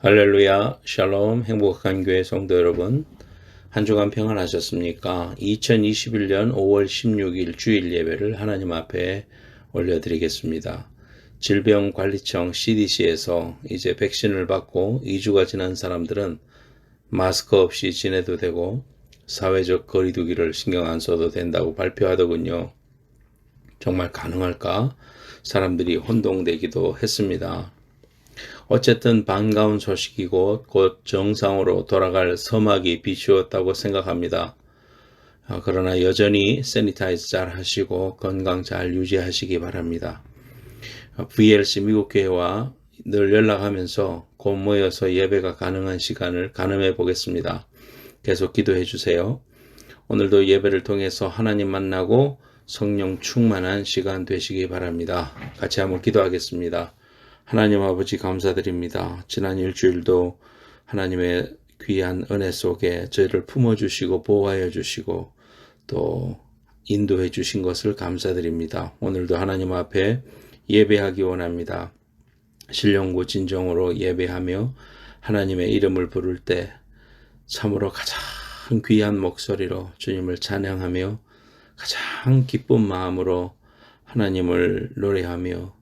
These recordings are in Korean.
할렐루야, 샬롬, 행복한 교회 성도 여러분, 한 주간 평안하셨습니까? 2021년 5월 16일 주일 예배를 하나님 앞에 올려드리겠습니다. 질병관리청 CDC에서 이제 백신을 받고 2주가 지난 사람들은 마스크 없이 지내도 되고 사회적 거리두기를 신경 안 써도 된다고 발표하더군요. 정말 가능할까? 사람들이 혼동되기도 했습니다. 어쨌든 반가운 소식이고 곧 정상으로 돌아갈 서막이 비추었다고 생각합니다. 그러나 여전히 세니타이즈 잘 하시고 건강 잘 유지하시기 바랍니다. VLC 미국 교회와 늘 연락하면서 곧 모여서 예배가 가능한 시간을 가늠해 보겠습니다. 계속 기도해 주세요. 오늘도 예배를 통해서 하나님 만나고 성령 충만한 시간 되시기 바랍니다. 같이 한번 기도하겠습니다. 하나님 아버지 감사드립니다. 지난 일주일도 하나님의 귀한 은혜 속에 저희를 품어주시고 보호하여 주시고 또 인도해 주신 것을 감사드립니다. 오늘도 하나님 앞에 예배하기 원합니다. 신령고 진정으로 예배하며 하나님의 이름을 부를 때 참으로 가장 귀한 목소리로 주님을 찬양하며 가장 기쁜 마음으로 하나님을 노래하며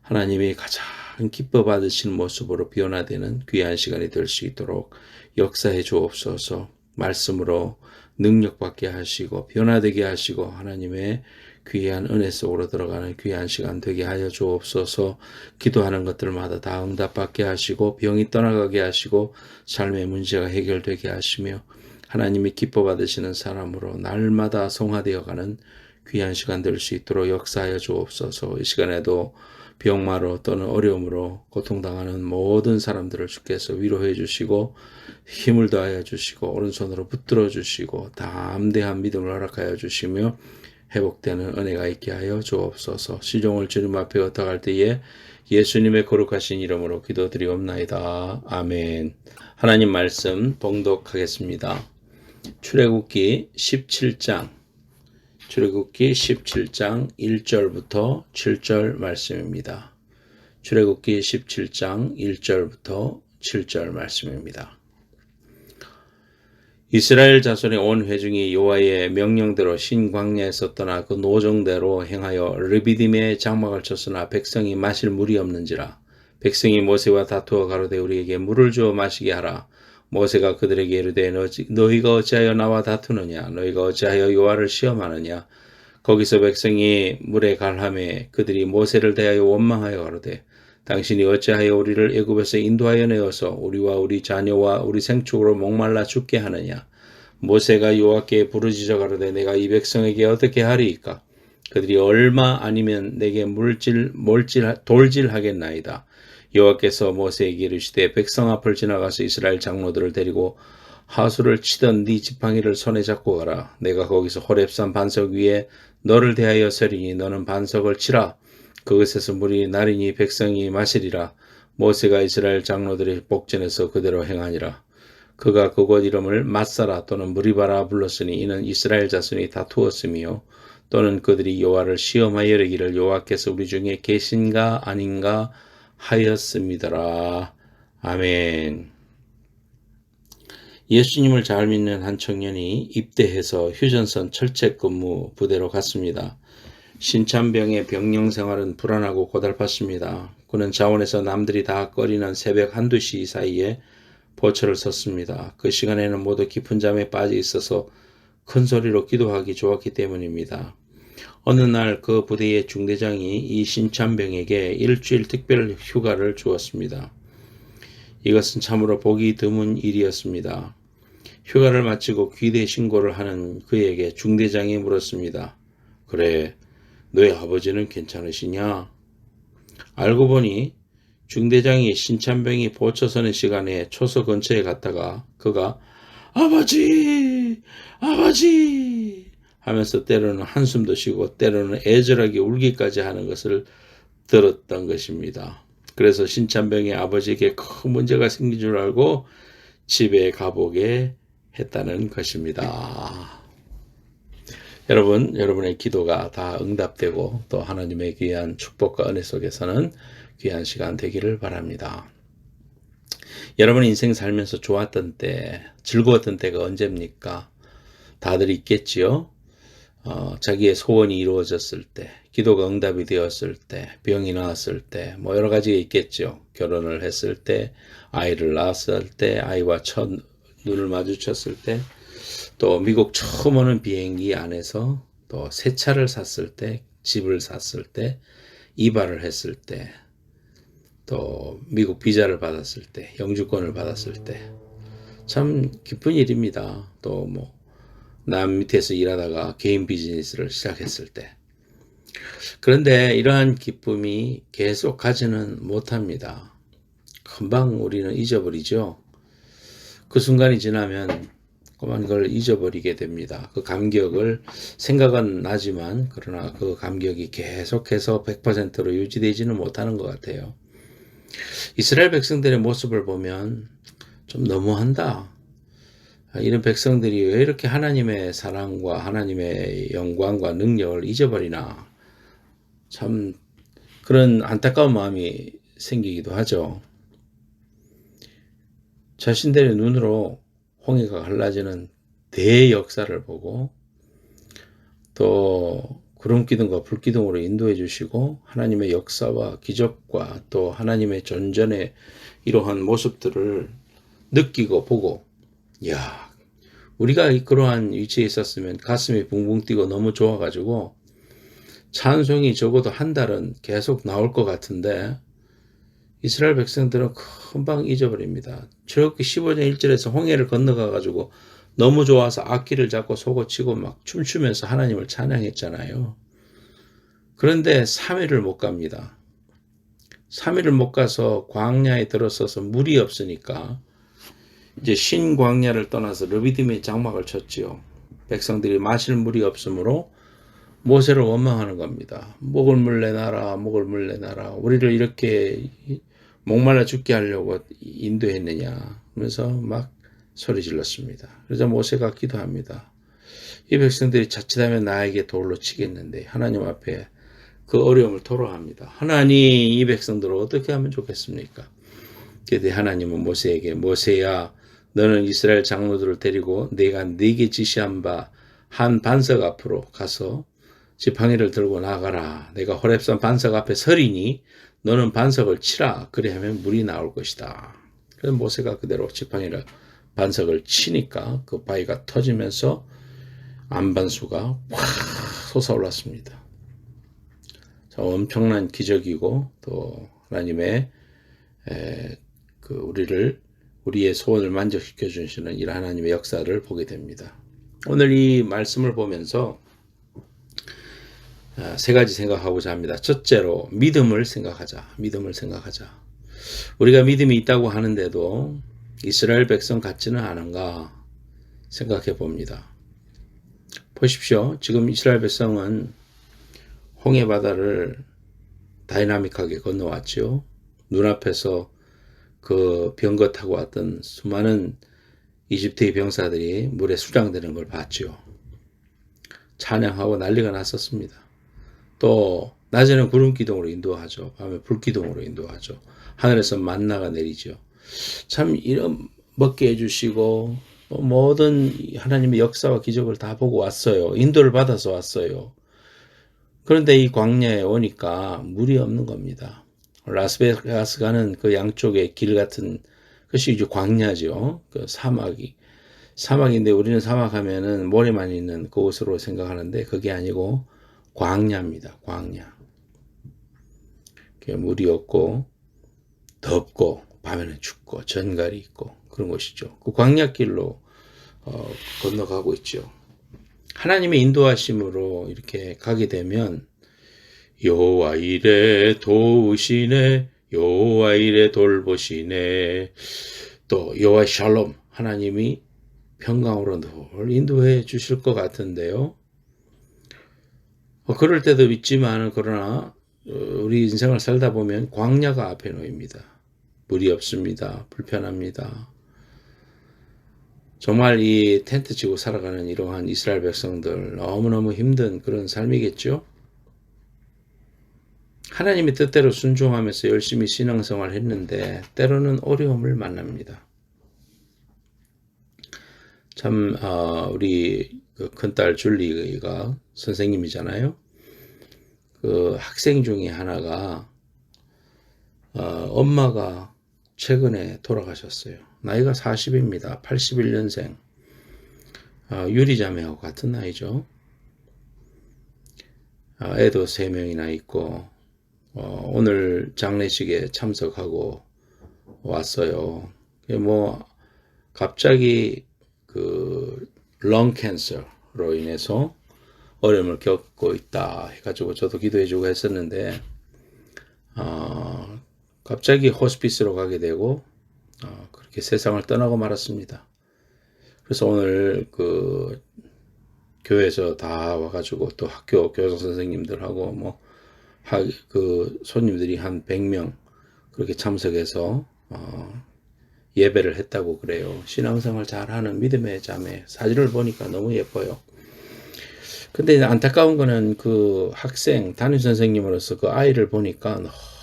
하나님이 가장 기뻐 받으시는 모습으로 변화되는 귀한 시간이 될 수 있도록 역사해 주옵소서. 말씀으로 능력받게 하시고 변화되게 하시고 하나님의 귀한 은혜 속으로 들어가는 귀한 시간 되게 하여 주옵소서. 기도하는 것들마다 다 응답받게 하시고 병이 떠나가게 하시고 삶의 문제가 해결되게 하시며 하나님이 기뻐 받으시는 사람으로 날마다 성화되어가는 귀한 시간 될 수 있도록 역사하여 주옵소서. 이 시간에도 병마로 또는 어려움으로 고통당하는 모든 사람들을 주께서 위로해 주시고 힘을 더하여 주시고 오른손으로 붙들어 주시고 담대한 믿음을 허락하여 주시며 회복되는 은혜가 있게 하여 주옵소서. 시종을 주님 앞에 얻어갈 때에 예수님의 거룩하신 이름으로 기도드리옵나이다. 아멘. 하나님 말씀 봉독하겠습니다. 출애굽기 17장 1절부터 7절 말씀입니다. 출애굽기 17장 1절부터 7절 말씀입니다. 이스라엘 자손의 온 회중이 여호와의 명령대로 신광야에서 떠나 그 노정대로 행하여 르비딤에 장막을 쳤으나 백성이 마실 물이 없는지라. 백성이 모세와 다투어 가로되 우리에게 물을 주어 마시게 하라. 모세가 그들에게 이르되 너희가 어찌하여 나와 다투느냐? 너희가 어찌하여 여호와를 시험하느냐? 거기서 백성이 물에 갈함에 그들이 모세를 대하여 원망하여 가로되 당신이 어찌하여 우리를 애굽에서 인도하여 내어서 우리와 우리 자녀와 우리 생축으로 목말라 죽게 하느냐? 모세가 여호와께 부르짖어 가로되 내가 이 백성에게 어떻게 하리이까? 그들이 얼마 아니면 내게 돌질하겠나이다. 여호와께서 모세에게 이르시되 백성 앞을 지나가서 이스라엘 장로들을 데리고 하수를 치던 네 지팡이를 손에 잡고 가라. 내가 거기서 호렙산 반석 위에 너를 대하여 서리니 너는 반석을 치라. 그것에서 물이 나리니 백성이 마시리라. 모세가 이스라엘 장로들의 복전에서 그대로 행하니라. 그가 그곳 이름을 맛사라 또는 무리바라 불렀으니 이는 이스라엘 자손이 다투었으며 또는 그들이 여호와를 시험하여 이르기를 여호와께서 우리 중에 계신가 아닌가 하였음이더라. 아멘. 예수님을 잘 믿는 한 청년이 입대해서 휴전선 철책 근무 부대로 갔습니다. 신참병의 병영 생활은 불안하고 고달팠습니다. 그는 자원에서 남들이 다 꺼리는 새벽 1~2시 사이에 보초를 섰습니다. 그 시간에는 모두 깊은 잠에 빠져 있어서 큰 소리로 기도하기 좋았기 때문입니다. 어느 날 그 부대의 중대장이 이 신참병에게 일주일 특별 휴가를 주었습니다. 이것은 참으로 보기 드문 일이었습니다. 휴가를 마치고 귀대 신고를 하는 그에게 중대장이 물었습니다. 그래, 너의 아버지는 괜찮으시냐? 알고 보니 중대장이 신참병이 보초 서는 시간에 초소 근처에 갔다가 그가 아버지! 아버지! 하면서 때로는 한숨도 쉬고 때로는 애절하게 울기까지 하는 것을 들었던 것입니다. 그래서 신참병의 아버지에게 큰 문제가 생긴 줄 알고 집에 가보게 했다는 것입니다. 여러분, 여러분의 기도가 다 응답되고 또 하나님의 귀한 축복과 은혜 속에서는 귀한 시간 되기를 바랍니다. 여러분 인생 살면서 좋았던 때, 즐거웠던 때가 언제입니까? 다들 있겠지요? 자기의 소원이 이루어졌을 때, 기도가 응답이 되었을 때, 병이 나았을 때, 뭐 여러 가지가 있겠죠. 결혼을 했을 때, 아이를 낳았을 때, 아이와 첫 눈을 마주쳤을 때, 또 미국 처음 오는 비행기 안에서 또 새 차를 샀을 때, 집을 샀을 때, 이발을 했을 때, 또 미국 비자를 받았을 때, 영주권을 받았을 때, 참 기쁜 일입니다. 또 뭐, 남 밑에서 일하다가 개인 비즈니스를 시작했을 때. 그런데 이러한 기쁨이 계속 가지는 못합니다. 금방 우리는 잊어버리죠. 그 순간이 지나면 그만 그걸 잊어버리게 됩니다. 그 감격을 생각은 나지만 그러나 그 감격이 계속해서 100%로 유지되지는 못하는 것 같아요. 이스라엘 백성들의 모습을 보면 좀 너무한다. 이런 백성들이 왜 이렇게 하나님의 사랑과 하나님의 영광과 능력을 잊어버리나. 참 그런 안타까운 마음이 생기기도 하죠. 자신들의 눈으로 홍해가 갈라지는 대역사를 보고 또 구름기둥과 불기둥으로 인도해 주시고 하나님의 역사와 기적과 또 하나님의 전전의 이러한 모습들을 느끼고 보고, 이야, 우리가 그러한 위치에 있었으면 가슴이 붕붕 뛰고 너무 좋아가지고 찬송이 적어도 한 달은 계속 나올 것 같은데 이스라엘 백성들은 금방 잊어버립니다. 저렇게 15장 1절에서 홍해를 건너가가지고 너무 좋아서 악기를 잡고 소고치고 막 춤추면서 하나님을 찬양했잖아요. 그런데 3일을 못 갑니다. 3일을 못 가서 광야에 들어서서 물이 없으니까 이제 신광야를 떠나서 르비딤의 장막을 쳤지요. 백성들이 마실 물이 없으므로 모세를 원망하는 겁니다. 목을 물 내놔라, 목을 물 내놔라. 우리를 이렇게 목말라 죽게 하려고 인도했느냐. 그러면서 막 소리 질렀습니다. 그러자 모세가 기도합니다. 이 백성들이 자칫하면 나에게 돌로 치겠는데 하나님 앞에 그 어려움을 토로합니다. 하나님, 이 백성들을 어떻게 하면 좋겠습니까? 그때 하나님은 모세에게, 모세야, 너는 이스라엘 장로들을 데리고 내가 네게 지시한 바 한 반석 앞으로 가서 지팡이를 들고 나가라. 내가 호렙산 반석 앞에 서리니 너는 반석을 치라. 그래 하면 물이 나올 것이다. 그래서 모세가 그대로 지팡이를 반석을 치니까 그 바위가 터지면서 안반수가 확 솟아올랐습니다. 엄청난 기적이고 또 하나님의 우리의 소원을 만족시켜 주시는 이 하나님의 역사를 보게 됩니다. 오늘 이 말씀을 보면서 세 가지 생각하고자 합니다. 첫째로 믿음을 생각하자. 믿음을 생각하자. 우리가 믿음이 있다고 하는데도 이스라엘 백성 같지는 않은가 생각해 봅니다. 보십시오. 지금 이스라엘 백성은 홍해 바다를 다이나믹하게 건너왔죠. 눈앞에서 그 병거 타고 왔던 수많은 이집트의 병사들이 물에 수장되는 걸 봤죠. 찬양하고 난리가 났었습니다. 또 낮에는 구름기둥으로 인도하죠. 밤에 불기둥으로 인도하죠. 하늘에서 만나가 내리죠. 참 이런 먹게 해주시고 모든 하나님의 역사와 기적을 다 보고 왔어요. 인도를 받아서 왔어요. 그런데 이 광야에 오니까 물이 없는 겁니다. 라스베가스 가는 그 양쪽에 길 같은 것이 이제 광야죠. 그 사막인데 우리는 사막 하면은 모래만 있는 그곳으로 생각하는데 그게 아니고 광야입니다. 광야. 물이 없고 덥고 밤에는 춥고 전갈이 있고 그런 곳이죠. 그 광야길로 건너가고 있죠. 하나님의 인도하심으로 이렇게 가게 되면 여호와 이레 도우시네, 여호와 이레 돌보시네, 또 여호와 샬롬, 하나님이 평강으로 늘 인도해 주실 것 같은데요. 그럴 때도 있지만 그러나 우리 인생을 살다 보면 광야가 앞에 놓입니다. 물이 없습니다. 불편합니다. 정말 이 텐트 치고 살아가는 이러한 이스라엘 백성들 너무너무 힘든 그런 삶이겠죠. 하나님의 뜻대로 순종하면서 열심히 신앙생활을 했는데 때로는 어려움을 만납니다. 참 우리 그 큰딸 줄리가 선생님이잖아요. 그 학생 중에 하나가 엄마가 최근에 돌아가셨어요. 나이가 40입니다. 81년생. 유리자매하고 같은 나이죠. 애도 3명이나 있고 오늘 장례식에 참석하고 왔어요. 뭐 갑자기 그 렁 캔서로 인해서 어려움을 겪고 있다 해가지고 저도 기도해주고 했었는데 갑자기 호스피스로 가게 되고 그렇게 세상을 떠나고 말았습니다. 그래서 오늘 그 교회에서 다 와가지고 또 학교 교사 선생님들하고 뭐 그 손님들이 한 100명 그렇게 참석해서 예배를 했다고 그래요. 신앙생활 잘하는 믿음의 자매 사진을 보니까 너무 예뻐요. 근데 안타까운 거는 그 학생 담임 선생님으로서 그 아이를 보니까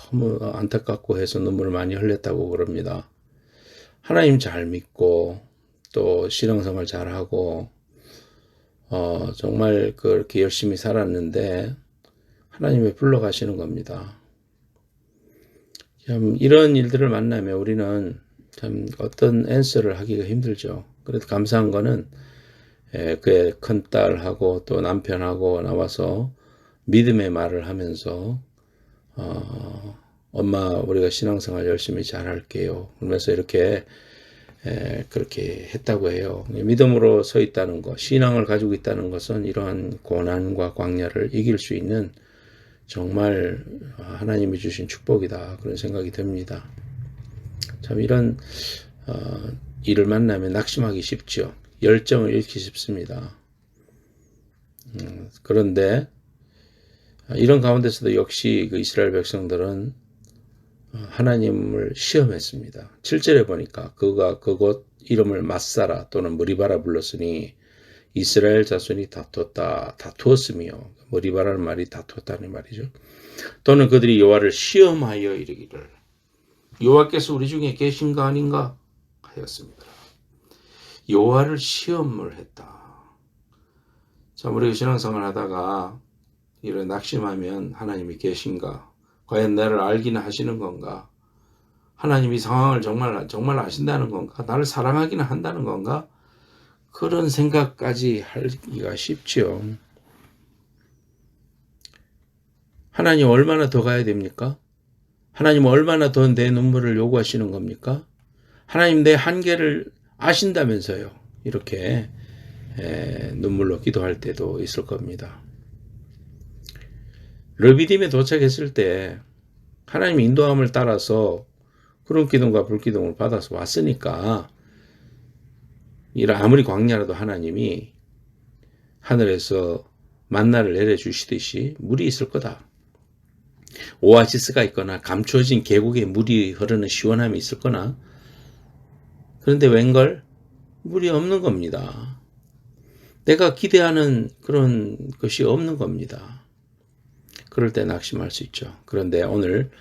너무 안타깝고 해서 눈물을 많이 흘렸다고 그럽니다. 하나님 잘 믿고 또 신앙생활 잘하고 정말 그렇게 열심히 살았는데 하나님이 불러가시는 겁니다. 참 이런 일들을 만나면 우리는 참 어떤 앤서를 하기가 힘들죠. 그래도 감사한 거는 그의 큰딸하고 또 남편하고 나와서 믿음의 말을 하면서 엄마 우리가 신앙생활 열심히 잘할게요. 그러면서 이렇게 그렇게 했다고 해요. 믿음으로 서 있다는 것, 신앙을 가지고 있다는 것은 이러한 고난과 광야를 이길 수 있는 정말 하나님이 주신 축복이다 그런 생각이 듭니다. 참 이런 일을 만나면 낙심하기 쉽죠. 열정을 잃기 쉽습니다. 그런데 이런 가운데서도 역시 그 이스라엘 백성들은 하나님을 시험했습니다. 7절에 보니까 그가 그곳 이름을 맛사라 또는 머리바라 불렀으니 이스라엘 자손이 다투었으며 머리바라는 말이 다투었다는 말이죠. 또는 그들이 여호와를 시험하여 이르기를 여호와께서 우리 중에 계신가 아닌가 하였습니다. 여호와를 시험을 했다. 참 우리가 신앙생활 하다가 이런 낙심하면 하나님이 계신가? 과연 나를 알기는 하시는 건가? 하나님이 상황을 정말 아신다는 건가? 나를 사랑하기는 한다는 건가? 그런 생각까지 하기가 쉽지요. 하나님 얼마나 더 가야 됩니까? 하나님 얼마나 더 내 눈물을 요구하시는 겁니까? 하나님 내 한계를 아신다면서요. 이렇게 눈물로 기도할 때도 있을 겁니다. 르비딤에 도착했을 때 하나님 인도함을 따라서 구름 기둥과 불 기둥을 받아서 왔으니까 이런 아무리 광야라도 하나님이 하늘에서 만나를 내려주시듯이 물이 있을 거다. 오아시스가 있거나 감추어진 계곡에 물이 흐르는 시원함이 있을 거나 그런데 웬걸 물이 없는 겁니다. 내가 기대하는 그런 것이 없는 겁니다. 그럴 때 낙심할 수 있죠. 그런데 오늘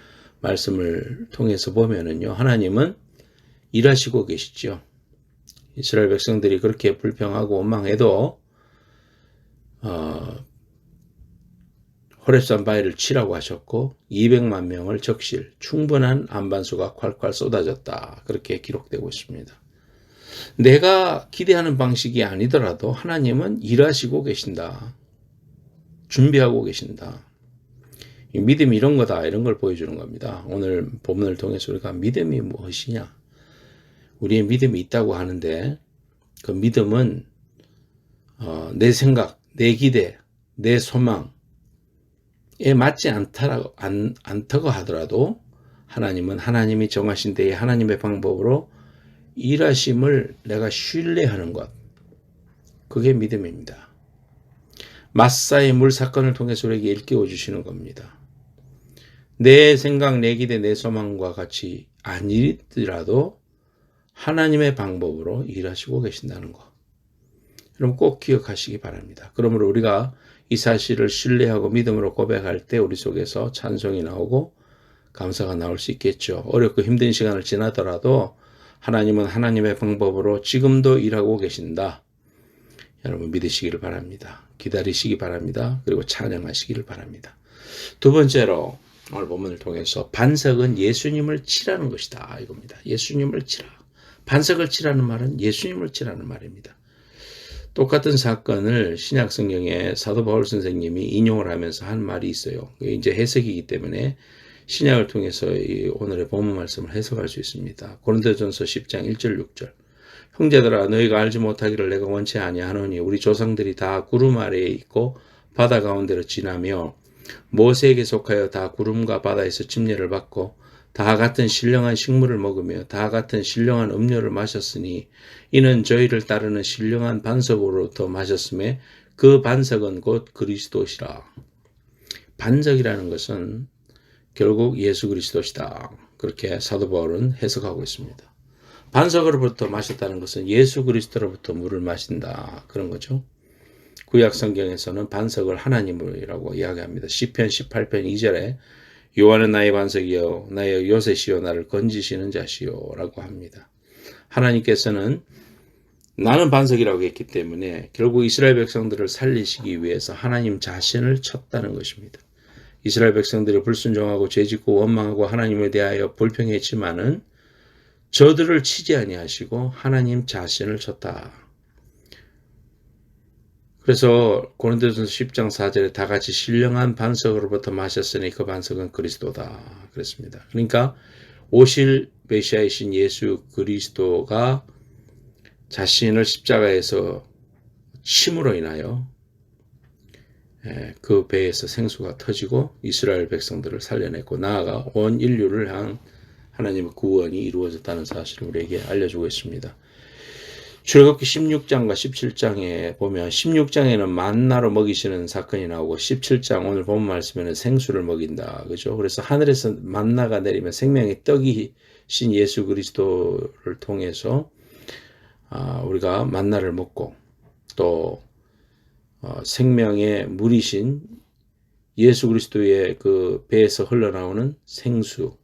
말씀을 통해서 보면은요, 하나님은 일하시고 계시죠. 이스라엘 백성들이 그렇게 불평하고 원망해도 호렙산 바위를 치라고 하셨고 200만 명을 적실 충분한 안반수가 콸콸 쏟아졌다. 그렇게 기록되고 있습니다. 내가 기대하는 방식이 아니더라도 하나님은 일하시고 계신다. 준비하고 계신다. 믿음이 이런 거다. 이런 걸 보여주는 겁니다. 오늘 본문을 통해서 우리가 믿음이 무엇이냐. 우리의 믿음이 있다고 하는데 그 믿음은 내 생각, 내 기대, 내 소망에 맞지 않다고 하더라도 하나님은 하나님이 정하신 때에 하나님의 방법으로 일하심을 내가 신뢰하는 것. 그게 믿음입니다. 마사의 물 사건을 통해서 우리에게 일깨워 주시는 겁니다. 내 생각, 내 기대, 내 소망과 같이 아니더라도 하나님의 방법으로 일하시고 계신다는 것. 여러분 꼭 기억하시기 바랍니다. 그러므로 우리가 이 사실을 신뢰하고 믿음으로 고백할 때 우리 속에서 찬송이 나오고 감사가 나올 수 있겠죠. 어렵고 힘든 시간을 지나더라도 하나님은 하나님의 방법으로 지금도 일하고 계신다. 여러분 믿으시기를 바랍니다. 기다리시기 바랍니다. 그리고 찬양하시기를 바랍니다. 두 번째로 오늘 본문을 통해서 반석은 예수님을 치라는 것이다. 이겁니다. 예수님을 치라. 반석을 치라는 말은 예수님을 치라는 말입니다. 똑같은 사건을 신약 성경에 사도 바울 선생님이 인용을 하면서 한 말이 있어요. 이제 해석이기 때문에 신약을 통해서 이 오늘의 본문 말씀을 해석할 수 있습니다. 고린도전서 10장 1절 6절. 형제들아 너희가 알지 못하기를 내가 원치 아니하노니 우리 조상들이 다 구름 아래에 있고 바다 가운데로 지나며 모세에게 속하여 다 구름과 바다에서 침례를 받고 다 같은 신령한 식물을 먹으며 다 같은 신령한 음료를 마셨으니 이는 저희를 따르는 신령한 반석으로부터 마셨음에 그 반석은 곧 그리스도시라. 반석이라는 것은 결국 예수 그리스도시다. 그렇게 사도 바울은 해석하고 있습니다. 반석으로부터 마셨다는 것은 예수 그리스도로부터 물을 마신다. 그런 거죠. 구약 성경에서는 반석을 하나님이라고 이야기합니다. 시편 18편 2절에 요한은 나의 반석이요 나의 요새시요 나를 건지시는 자시요 라고 합니다. 하나님께서는 나는 반석이라고 했기 때문에 결국 이스라엘 백성들을 살리시기 위해서 하나님 자신을 쳤다는 것입니다. 이스라엘 백성들이 불순종하고 죄짓고 원망하고 하나님에 대하여 불평했지만은 저들을 치지 아니하시고 하나님 자신을 쳤다. 그래서 고린도전서 10장 4절에 다 같이 신령한 반석으로부터 마셨으니 그 반석은 그리스도다. 그랬습니다. 그러니까 오실 메시아이신 예수 그리스도가 자신을 십자가에서 침으로 인하여 그 배에서 생수가 터지고 이스라엘 백성들을 살려냈고 나아가 온 인류를 향한 하나님의 구원이 이루어졌다는 사실을 우리에게 알려주고 있습니다. 출애굽기 16장과 17장에 보면 16장에는 만나로 먹이시는 사건이 나오고 17장 오늘 본 말씀에는 생수를 먹인다. 그죠? 그래서 하늘에서 만나가 내리면 생명의 떡이신 예수 그리스도를 통해서 우리가 만나를 먹고 또 생명의 물이신 예수 그리스도의 그 배에서 흘러나오는 생수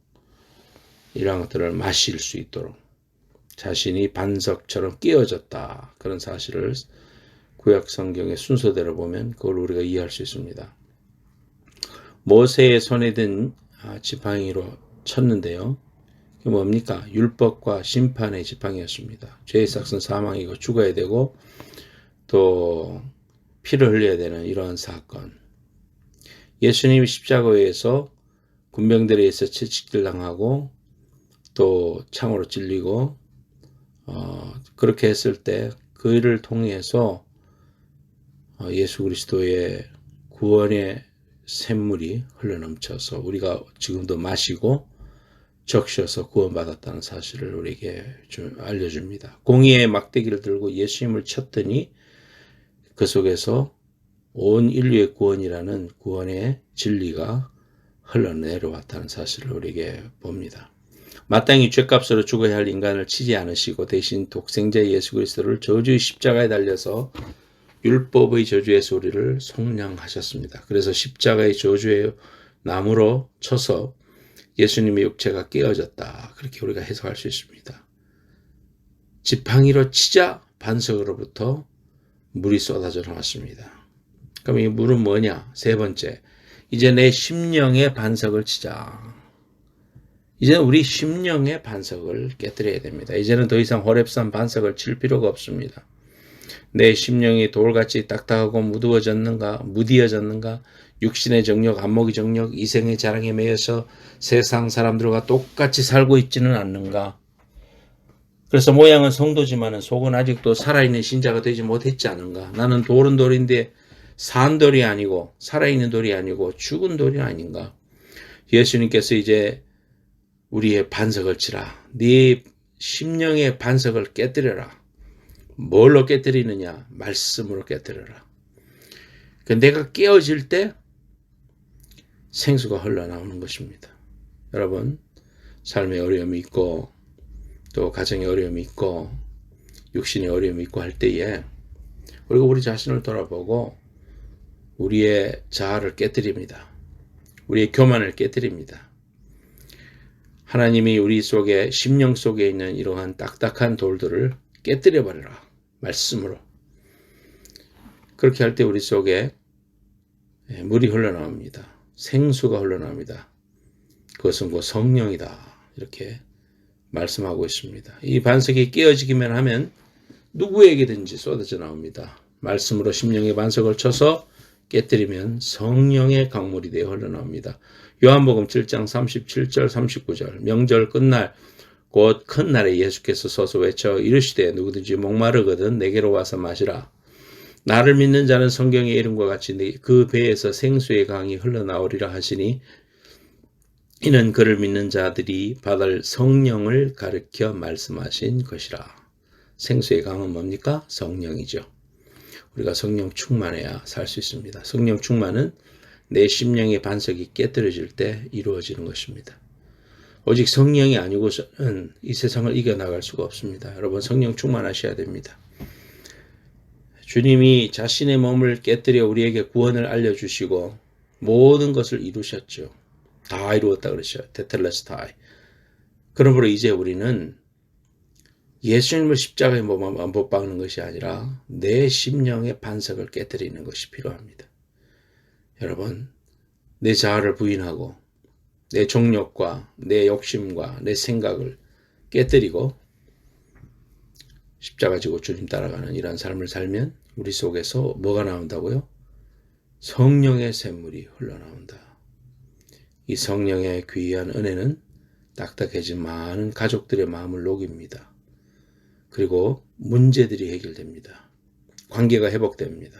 이런 것들을 마실 수 있도록 자신이 반석처럼 끼어졌다. 그런 사실을 구약 성경의 순서대로 보면 그걸 우리가 이해할 수 있습니다. 모세의 손에 든 지팡이로 쳤는데요. 그게 뭡니까? 율법과 심판의 지팡이였습니다. 죄의 삭은 사망이고 죽어야 되고 또 피를 흘려야 되는 이러한 사건. 예수님이 십자가에서 군병들에 의해서 채찍질 당하고 또 창으로 찔리고 그렇게 했을 때 그 일을 통해서 예수 그리스도의 구원의 샘물이 흘러넘쳐서 우리가 지금도 마시고 적셔서 구원받았다는 사실을 우리에게 알려줍니다. 공의의 막대기를 들고 예수님을 쳤더니 그 속에서 온 인류의 구원이라는 구원의 진리가 흘러내려왔다는 사실을 우리에게 봅니다. 마땅히 죗값으로 죽어야 할 인간을 치지 않으시고 대신 독생자 예수 그리스도를 저주의 십자가에 달려서 율법의 저주에서 우리를 속량하셨습니다. 그래서 십자가의 저주의 나무로 쳐서 예수님의 육체가 깨어졌다. 그렇게 우리가 해석할 수 있습니다. 지팡이로 치자 반석으로부터 물이 쏟아져 나왔습니다. 그럼 이 물은 뭐냐? 세 번째, 이제 내 심령의 반석을 치자. 이제 우리 심령의 반석을 깨뜨려야 됩니다. 이제는 더 이상 호렙산 반석을 칠 필요가 없습니다. 내 심령이 돌같이 딱딱하고 무디어졌는가? 육신의 정욕, 안목의 정욕, 이생의 자랑에 매여서 세상 사람들과 똑같이 살고 있지는 않는가? 그래서 모양은 성도지만 속은 아직도 살아있는 신자가 되지 못했지 않은가? 나는 돌은 돌인데 산 돌이 아니고 살아있는 돌이 아니고 죽은 돌이 아닌가? 예수님께서 이제 우리의 반석을 치라. 네 심령의 반석을 깨뜨려라. 뭘로 깨뜨리느냐? 말씀으로 깨뜨려라. 내가 깨어질 때 생수가 흘러나오는 것입니다. 여러분, 삶에 어려움이 있고 또 가정에 어려움이 있고 육신에 어려움이 있고 할 때에 우리가 우리 자신을 돌아보고 우리의 자아를 깨뜨립니다. 우리의 교만을 깨뜨립니다. 하나님이 우리 속에 심령 속에 있는 이러한 딱딱한 돌들을 깨뜨려버리라. 말씀으로. 그렇게 할 때 우리 속에 물이 흘러나옵니다. 생수가 흘러나옵니다. 그것은 곧 성령이다. 이렇게 말씀하고 있습니다. 이 반석이 깨어지기만 하면 누구에게든지 쏟아져 나옵니다. 말씀으로 심령의 반석을 쳐서 깨뜨리면 성령의 강물이 되어 흘러나옵니다. 요한복음 7장 37절 39절 명절 끝날 곧 큰 날에 예수께서 서서 외쳐 이르시되 누구든지 목마르거든 내게로 와서 마시라. 나를 믿는 자는 성경의 이름과 같이 그 배에서 생수의 강이 흘러나오리라 하시니 이는 그를 믿는 자들이 받을 성령을 가르쳐 말씀하신 것이라. 생수의 강은 뭡니까? 성령이죠. 우리가 성령 충만해야 살 수 있습니다. 성령 충만은 내 심령의 반석이 깨뜨려질 때 이루어지는 것입니다. 오직 성령이 아니고서는 이 세상을 이겨나갈 수가 없습니다. 여러분 성령 충만하셔야 됩니다. 주님이 자신의 몸을 깨뜨려 우리에게 구원을 알려주시고 모든 것을 이루셨죠. 다 이루었다 그러죠. 테텔레스타이. 그러므로 이제 우리는 예수님을 십자가에 못 박는 것이 아니라 내 심령의 반석을 깨뜨리는 것이 필요합니다. 여러분, 내 자아를 부인하고 내 정욕과 내 욕심과 내 생각을 깨뜨리고 십자가 지고 주님 따라가는 이러한 삶을 살면 우리 속에서 뭐가 나온다고요? 성령의 샘물이 흘러나온다. 이 성령의 귀한 은혜는 딱딱해진 많은 가족들의 마음을 녹입니다. 그리고 문제들이 해결됩니다. 관계가 회복됩니다.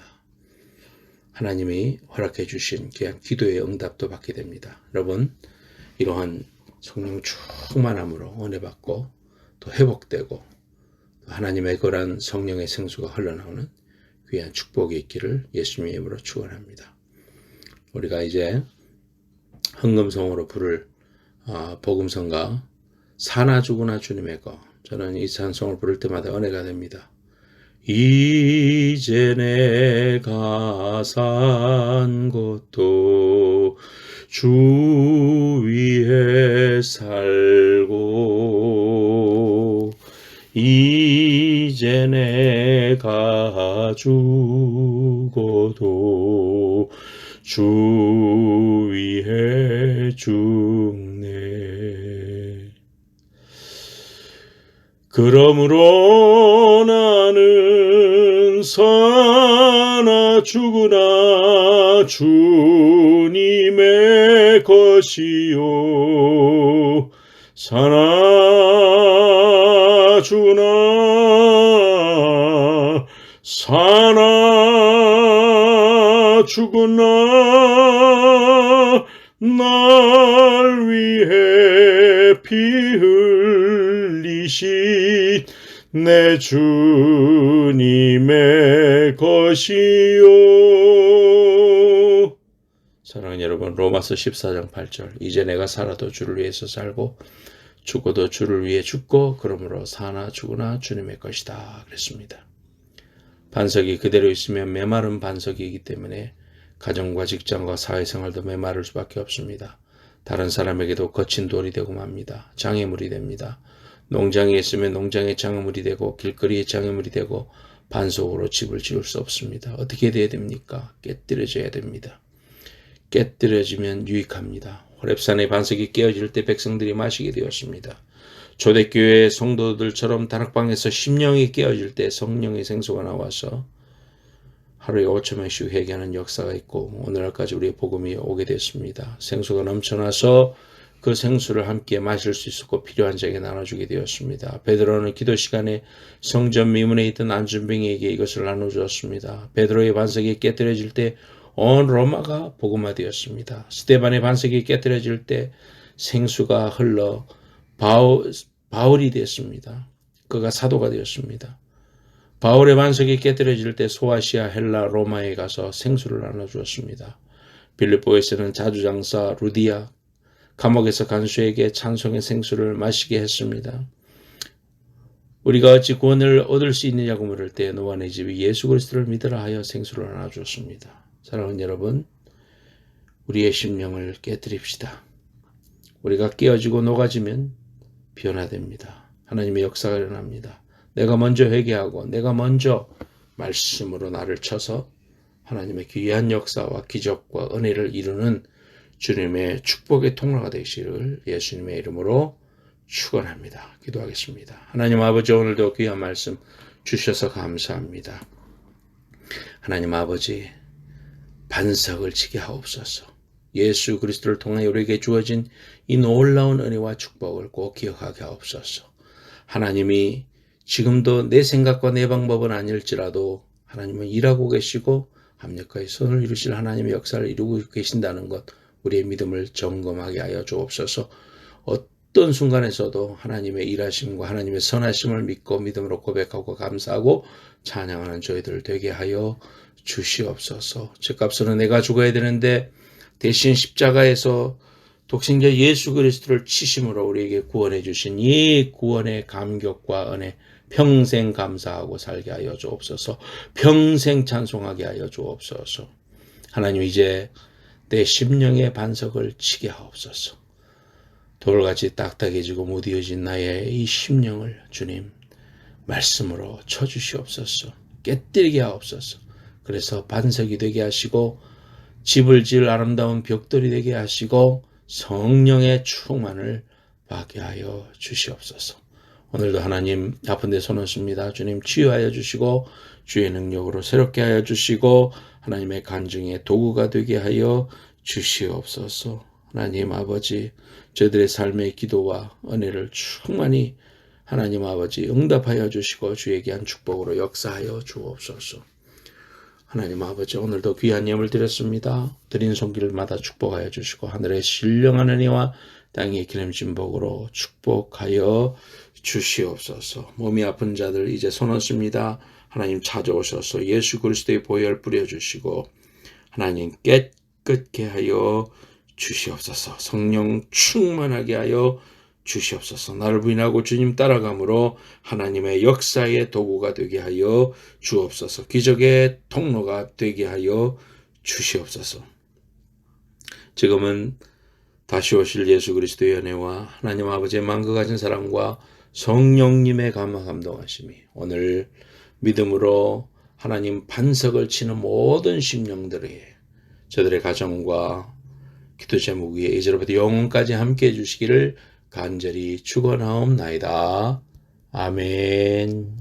하나님이 허락해 주신 귀한 기도의 응답도 받게 됩니다. 여러분, 이러한 성령 충만함으로 은혜 받고 또 회복되고 또 하나님의 거란 성령의 생수가 흘러나오는 귀한 축복이 있기를 예수님의 이름으로 축원합니다. 우리가 이제 헌금성으로 부를 복음성가 사나 죽으나 주님의 거, 저는 이 찬송을 부를 때마다 은혜가 됩니다. 이제 내가 산 것도 주 위에 살고 이제 내가 죽어도 주 위에 죽네. 그러므로 나는 사나 죽으나 주님의 것이요 사나 죽으나 사나 죽으나 날 위해 피 흘리신 내 주님의 것이요. 사랑하는 여러분, 로마서 14장 8절 이제 내가 살아도 주를 위해서 살고 죽어도 주를 위해 죽고 그러므로 사나 죽으나 주님의 것이다 그랬습니다. 반석이 그대로 있으면 메마른 반석이기 때문에 가정과 직장과 사회생활도 메마를 수밖에 없습니다. 다른 사람에게도 거친 돌이 되고 맙니다. 장애물이 됩니다. 농장에 있으면 농장의 장애물이 되고 길거리의 장애물이 되고 반석으로 집을 지을 수 없습니다. 어떻게 돼야 됩니까? 깨뜨려져야 됩니다. 깨뜨려지면 유익합니다. 호렙산의 반석이 깨어질 때 백성들이 마시게 되었습니다. 초대교회 성도들처럼 다락방에서 심령이 깨어질 때 성령의 생수가 나와서 하루에 5,000명씩 회개하는 역사가 있고 오늘날까지 우리의 복음이 오게 됐습니다. 생수가 넘쳐나서 그 생수를 함께 마실 수 있었고 필요한 자에게 나눠주게 되었습니다. 베드로는 기도 시간에 성전 미문에 있던 안준병에게 이것을 나눠주었습니다. 베드로의 반석이 깨뜨려질 때 온 로마가 복음화되었습니다. 스데반의 반석이 깨뜨려질 때 생수가 흘러 바울이 되었습니다. 그가 사도가 되었습니다. 바울의 반석이 깨뜨려질 때 소아시아, 헬라, 로마에 가서 생수를 나눠주었습니다. 빌립보에서는 자주장사 루디아, 감옥에서 간수에게 찬송의 생수를 마시게 했습니다. 우리가 어찌 구원을 얻을 수 있느냐고 물을 때 너와 내 집이 예수 그리스도를 믿으라 하여 생수를 나눠주었습니다. 사랑하는 여러분, 우리의 심령을 깨뜨립시다. 우리가 깨어지고 녹아지면 변화됩니다. 하나님의 역사가 일어납니다. 내가 먼저 회개하고 내가 먼저 말씀으로 나를 쳐서 하나님의 귀한 역사와 기적과 은혜를 이루는 주님의 축복의 통로가 되시기를 예수님의 이름으로 축원합니다. 기도하겠습니다. 하나님 아버지, 오늘도 귀한 말씀 주셔서 감사합니다. 하나님 아버지, 반석을 치게 하옵소서. 예수 그리스도를 통하여 우리에게 주어진 이 놀라운 은혜와 축복을 꼭 기억하게 하옵소서. 하나님이 지금도 내 생각과 내 방법은 아닐지라도 하나님은 일하고 계시고 합력하여 선을 이루실 하나님의 역사를 이루고 계신다는 것, 우리의 믿음을 점검하게 하여 주옵소서. 어떤 순간에서도 하나님의 일하심과 하나님의 선하심을 믿고 믿음으로 고백하고 감사하고 찬양하는 저희들 되게 하여 주시옵소서. 죄값으로 내가 죽어야 되는데 대신 십자가에서 독생자 예수 그리스도를 치심으로 우리에게 구원해 주신 이 구원의 감격과 은혜 평생 감사하고 살게 하여 주옵소서. 평생 찬송하게 하여 주옵소서. 하나님, 이제 내 심령의 반석을 치게 하옵소서. 돌같이 딱딱해지고 무디어진 나의 이 심령을 주님 말씀으로 쳐주시옵소서. 깨뜨리게 하옵소서. 그래서 반석이 되게 하시고 집을 지을 아름다운 벽돌이 되게 하시고 성령의 충만을 받게 하여 주시옵소서. 오늘도 하나님 아픈 데 손 얹습니다. 주님 치유하여 주시고 주의 능력으로 새롭게 하여 주시고 하나님의 간증의 도구가 되게 하여 주시옵소서. 하나님 아버지, 저희들의 삶의 기도와 은혜를 충만히 하나님 아버지 응답하여 주시고 주에게 한 축복으로 역사하여 주옵소서. 하나님 아버지, 오늘도 귀한 예물 드렸습니다. 드린 손길마다 축복하여 주시고 하늘의 신령한 은혜와 땅의 기름진 복으로 축복하여 주시옵소서. 몸이 아픈 자들 이제 손 얹습니다. 하나님 찾아오셔서 예수 그리스도의 보혈 뿌려주시고 하나님 깨끗게 하여 주시옵소서. 성령 충만하게 하여 주시옵소서. 나를 부인하고 주님 따라감으로 하나님의 역사의 도구가 되게 하여 주옵소서. 기적의 통로가 되게 하여 주시옵소서. 지금은 다시 오실 예수 그리스도의 은혜와 하나님 아버지의 만국 가진 사랑과 성령님의 감동하심이 오늘 믿음으로 하나님 반석을 치는 모든 심령들에게 저들의 가정과 기도 제목 위에 이제로부터 영원까지 함께해 주시기를 간절히 축원하옵나이다. 아멘.